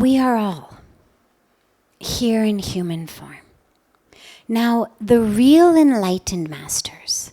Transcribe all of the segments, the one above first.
we are all here in human form. Now, the real enlightened masters,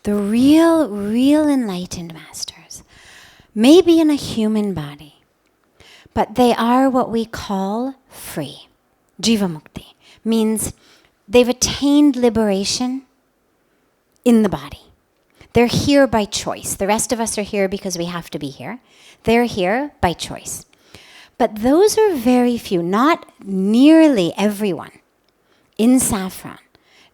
the real enlightened masters, may be in a human body, but they are what we call free. Jivamukti means they've attained liberation in the body. They're here by choice. The rest of us are here because we have to be here. They're here by choice. But those are very few, not nearly everyone in Saffron,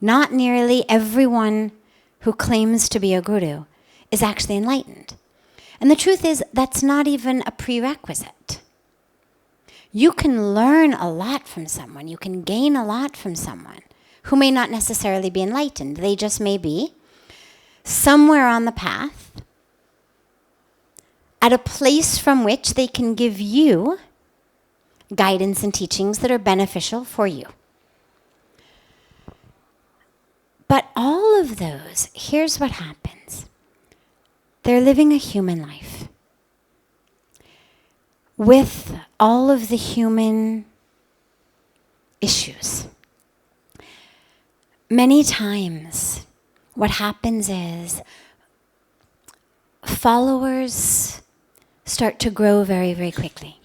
not nearly everyone who claims to be a guru is actually enlightened. And the truth is, that's not even a prerequisite. You can learn a lot from someone. You can gain a lot from someone who may not necessarily be enlightened. They just may be somewhere on the path, at a place from which they can give you guidance and teachings that are beneficial for you. But all of those, here's what happens. They're living a human life with all of the human issues. Many times, what happens is followers start to grow very, very quickly.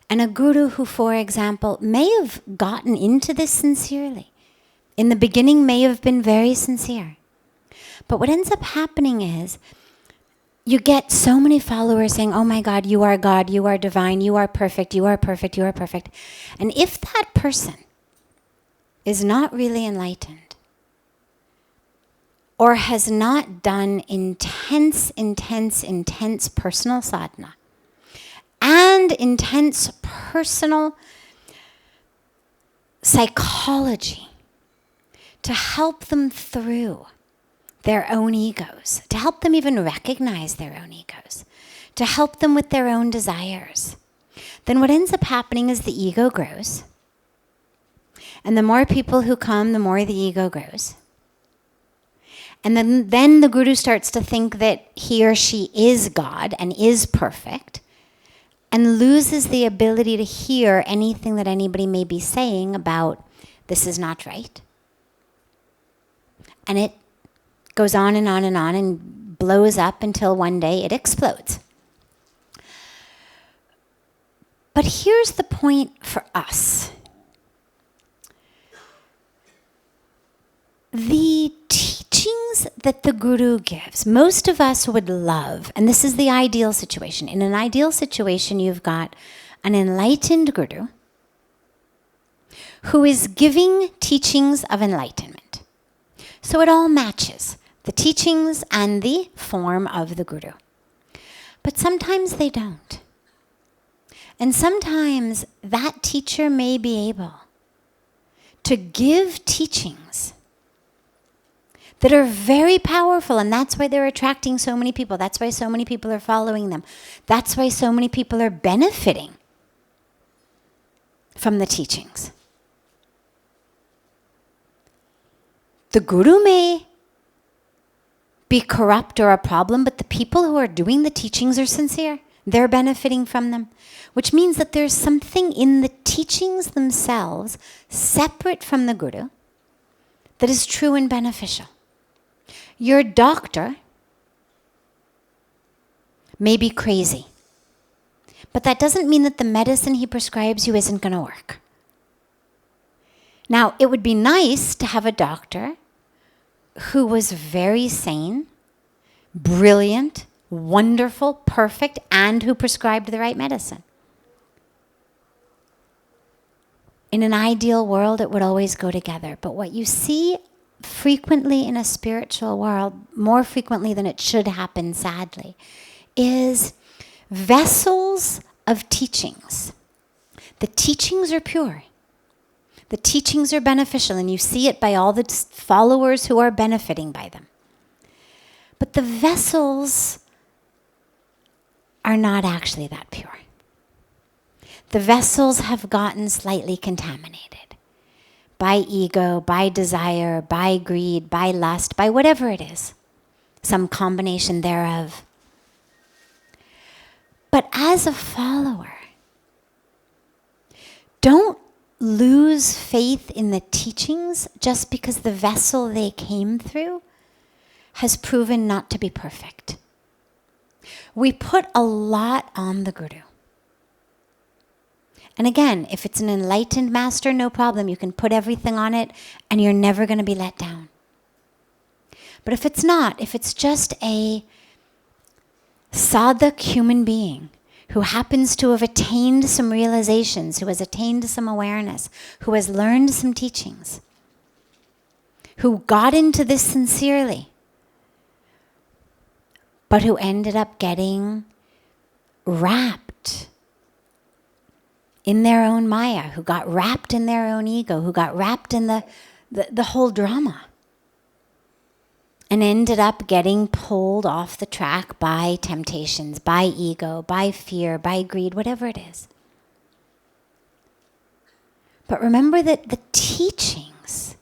And a guru who, for example, may have gotten into this sincerely, in the beginning may have been very sincere. But what ends up happening is you get so many followers saying, oh my God, you are divine, you are perfect, you are perfect, you are perfect. And if that person is not really enlightened, or has not done intense personal sadhana, and intense personal psychology to help them through their own egos, to help them even recognize their own egos, to help them with their own desires, then what ends up happening is the ego grows. And the more people who come, the more the ego grows. And then the guru starts to think that he or she is God and is perfect, and loses the ability to hear anything that anybody may be saying about this is not right. And it goes on and on and on and blows up until one day it explodes. But here's the point for us. The teachings that the guru gives, most of us would love, and this is the ideal situation. In an ideal situation, you've got an enlightened guru who is giving teachings of enlightenment. So it all matches, the teachings and the form of the guru. But sometimes they don't. And sometimes that teacher may be able to give teachings that are very powerful, and that's why they're attracting so many people. That's why so many people are following them. That's why so many people are benefiting from the teachings. The guru may be corrupt or a problem, but the people who are doing the teachings are sincere. They're benefiting from them, which means that there's something in the teachings themselves, separate from the guru, that is true and beneficial. Your doctor may be crazy, but that doesn't mean that the medicine he prescribes you isn't going to work. Now, it would be nice to have a doctor who was very sane, brilliant, wonderful, perfect, and who prescribed the right medicine. In an ideal world, it would always go together. But what you see frequently in a spiritual world, more frequently than it should happen, sadly, is vessels of teachings. The teachings are pure. The teachings are beneficial, and you see it by all the followers who are benefiting by them. But the vessels are not actually that pure. The vessels have gotten slightly contaminated by ego, by desire, by greed, by lust, by whatever it is, some combination thereof. But as a follower, don't lose faith in the teachings just because the vessel they came through has proven not to be perfect. We put a lot on the Guru. And again, if it's an enlightened master, no problem. You can put everything on it and you're never going to be let down. But if it's not, if it's just a sadhak human being who happens to have attained some realizations, who has attained some awareness, who has learned some teachings, who got into this sincerely, but who ended up getting wrapped in their own maya, who got wrapped in their own ego, who got wrapped in the whole drama, and ended up getting pulled off the track by temptations, by ego, by fear, by greed, whatever it is. But remember that the teachings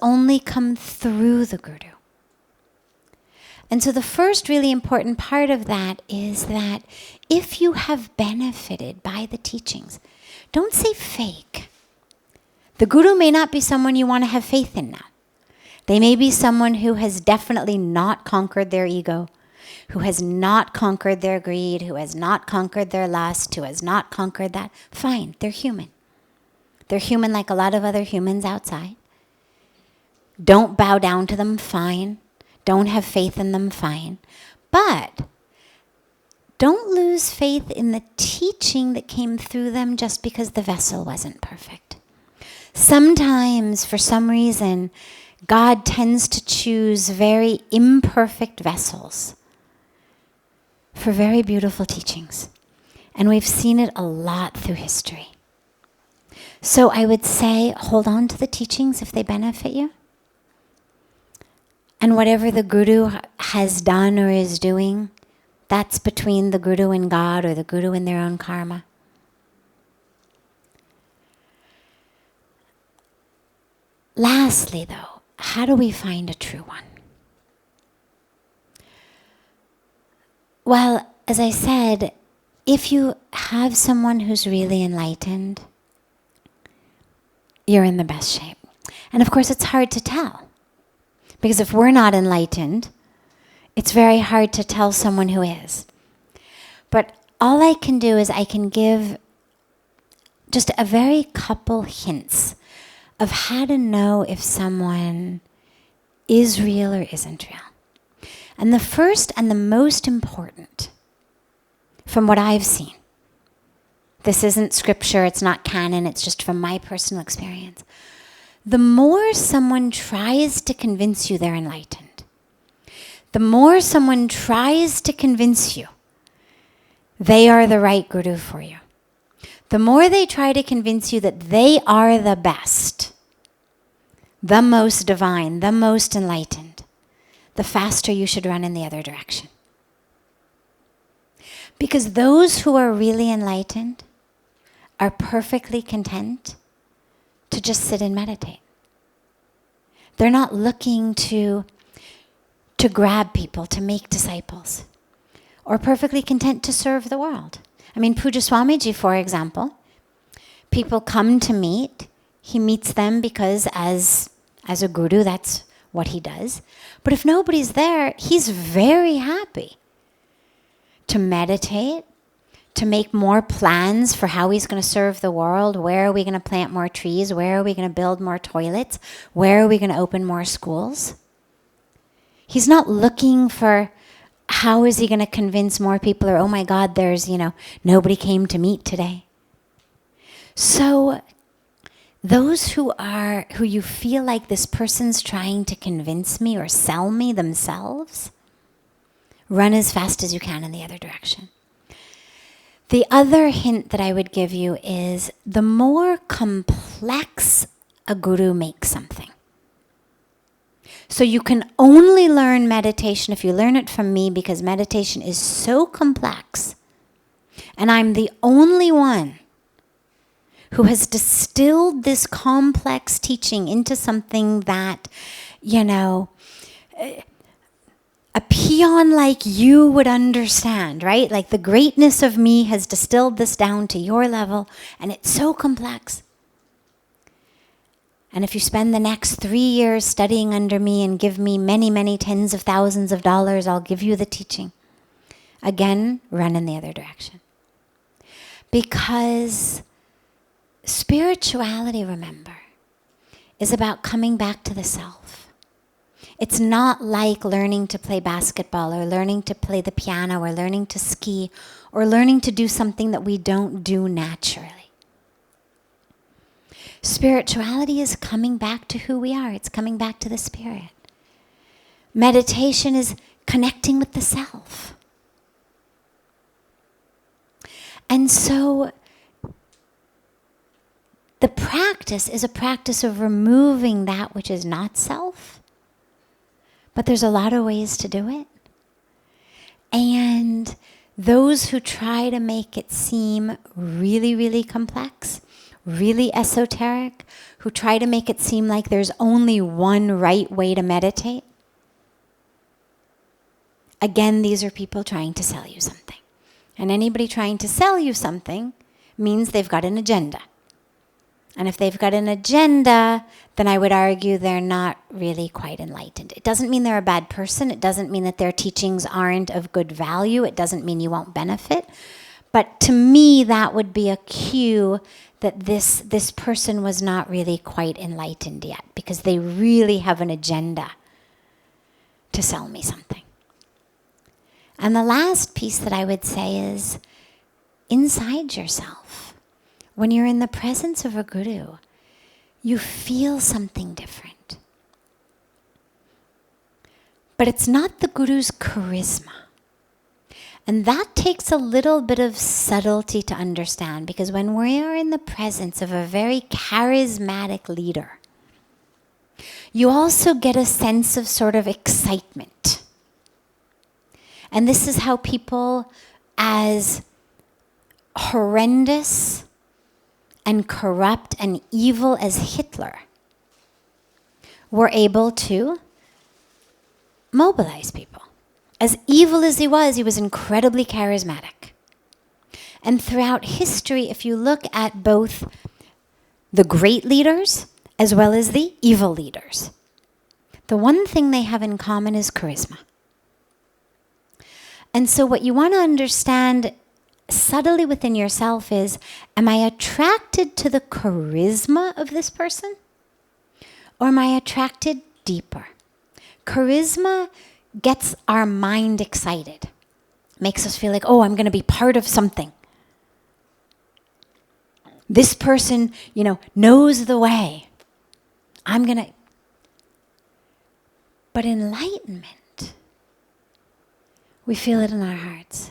only come through the Guru. And so the first really important part of that is that if you have benefited by the teachings, don't say fake. The Guru may not be someone you want to have faith in now. They may be someone who has definitely not conquered their ego, who has not conquered their greed, who has not conquered their lust, who has not conquered that. Fine, they're human. They're human like a lot of other humans outside. Don't bow down to them, fine. Don't have faith in them, fine. But don't lose faith in the teaching that came through them just because the vessel wasn't perfect. Sometimes, for some reason, God tends to choose very imperfect vessels for very beautiful teachings. And we've seen it a lot through history. So I would say, hold on to the teachings if they benefit you. And whatever the Guru has done or is doing, that's between the Guru and God or the Guru and their own karma. Lastly, though, how do we find a true one? Well, as I said, if you have someone who's really enlightened, you're in the best shape. And of course, it's hard to tell. Because if we're not enlightened, it's very hard to tell someone who is. But all I can do is I can give just a very couple hints of how to know if someone is real or isn't real. And the first and the most important, from what I've seen, this isn't scripture, it's not canon, it's just from my personal experience. The more someone tries to convince you they're enlightened, the more someone tries to convince you they are the right Guru for you, the more they try to convince you that they are the best, the most divine, the most enlightened, the faster you should run in the other direction. Because those who are really enlightened are perfectly content to just sit and meditate. They're not looking to grab people, to make disciples, or perfectly content to serve the world. I mean, Puja Swamiji, for example, people come to meet. He meets them because as a guru, that's what he does. But if nobody's there, he's very happy to meditate, to make more plans for how he's going to serve the world. Where are we going to plant more trees? Where are we going to build more toilets? Where are we going to open more schools? He's not looking for how is he going to convince more people, or, oh my God, there's, nobody came to meet today. So those who you feel like this person's trying to convince me or sell me themselves, run as fast as you can in the other direction. The other hint that I would give you is the more complex a guru makes something. So you can only learn meditation if you learn it from me, because meditation is so complex. And I'm the only one who has distilled this complex teaching into something that, a peon like you would understand, right? Like the greatness of me has distilled this down to your level, and it's so complex. And if you spend the next 3 years studying under me and give me many, many tens of thousands of dollars, I'll give you the teaching. Again, run in the other direction. Because spirituality, remember, is about coming back to the self. It's not like learning to play basketball or learning to play the piano or learning to ski or learning to do something that we don't do naturally. Spirituality is coming back to who we are. It's coming back to the spirit. Meditation is connecting with the self. And so the practice is a practice of removing that which is not self. But there's a lot of ways to do it. And those who try to make it seem really, really complex, really esoteric, who try to make it seem like there's only one right way to meditate, again, these are people trying to sell you something. And anybody trying to sell you something means they've got an agenda. And if they've got an agenda, then I would argue they're not really quite enlightened. It doesn't mean they're a bad person. It doesn't mean that their teachings aren't of good value. It doesn't mean you won't benefit. But to me, that would be a cue that this person was not really quite enlightened yet, because they really have an agenda to sell me something. And the last piece that I would say is inside yourself. When you're in the presence of a guru, you feel something different. But it's not the guru's charisma. And that takes a little bit of subtlety to understand, because when we are in the presence of a very charismatic leader, you also get a sense of sort of excitement. And this is how people as horrendous and corrupt and evil as Hitler were able to mobilize people. As evil as he was incredibly charismatic. And throughout history, if you look at both the great leaders as well as the evil leaders, the one thing they have in common is charisma. And so what you want to understand subtly within yourself is, am I attracted to the charisma of this person? Or am I attracted deeper? Charisma gets our mind excited. Makes us feel like, oh, I'm going to be part of something. This person, knows the way. I'm going to... But enlightenment, we feel it in our hearts.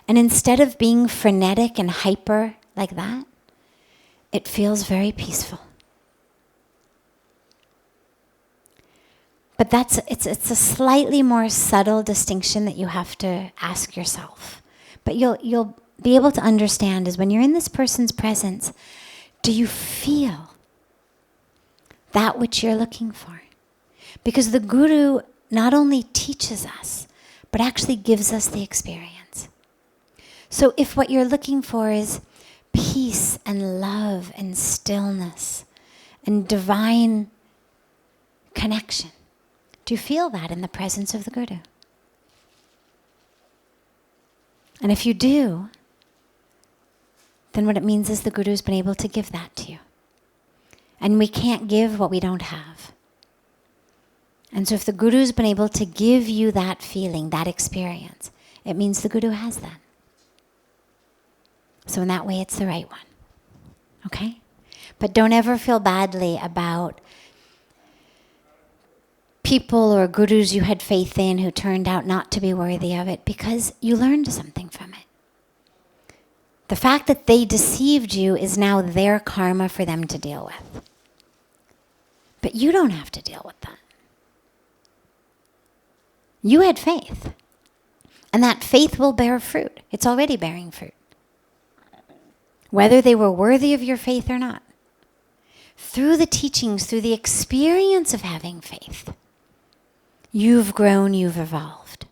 And instead of being frenetic and hyper like that, it feels very peaceful. But it's a slightly more subtle distinction that you have to ask yourself. But you'll be able to understand is when you're in this person's presence, do you feel that which you're looking for? Because the guru not only teaches us, but actually gives us the experience. So if what you're looking for is peace and love and stillness and divine connection, do you feel that in the presence of the guru? And if you do, then what it means is the guru's been able to give that to you. And we can't give what we don't have. And so if the guru's been able to give you that feeling, that experience, it means the guru has that. So in that way, it's the right one. Okay? But don't ever feel badly about people or gurus you had faith in who turned out not to be worthy of it, because you learned something from it. The fact that they deceived you is now their karma for them to deal with. But you don't have to deal with that. You had faith. And that faith will bear fruit. It's already bearing fruit. Whether they were worthy of your faith or not. Through the teachings, through the experience of having faith, You've grown, you've evolved.